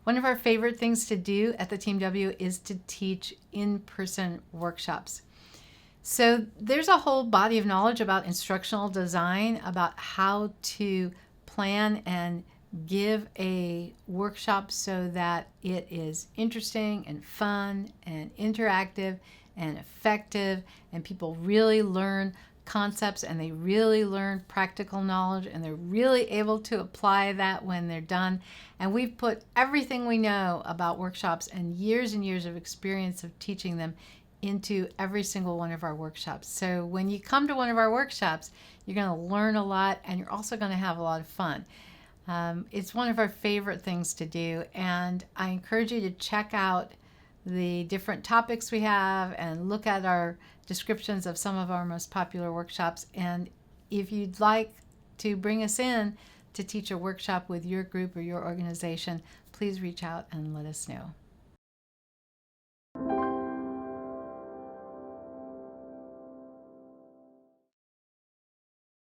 One of our favorite things to do at the Team W is to teach in-person workshops. So there's a whole body of knowledge about instructional design, about how to plan and give a workshop so that it is interesting and fun and interactive and effective, and people really learn concepts and they really learn practical knowledge and they're really able to apply that when they're done. And we've put everything we know about workshops and years of experience of teaching them into every single one of our workshops. So when you come to one of our workshops, you're going to learn a lot and you're also going to have a lot of fun. It's one of our favorite things to do, and I encourage you to check out the different topics we have and look at our descriptions of some of our most popular workshops. And if you'd like to bring us in to teach a workshop with your group or your organization, please reach out and let us know.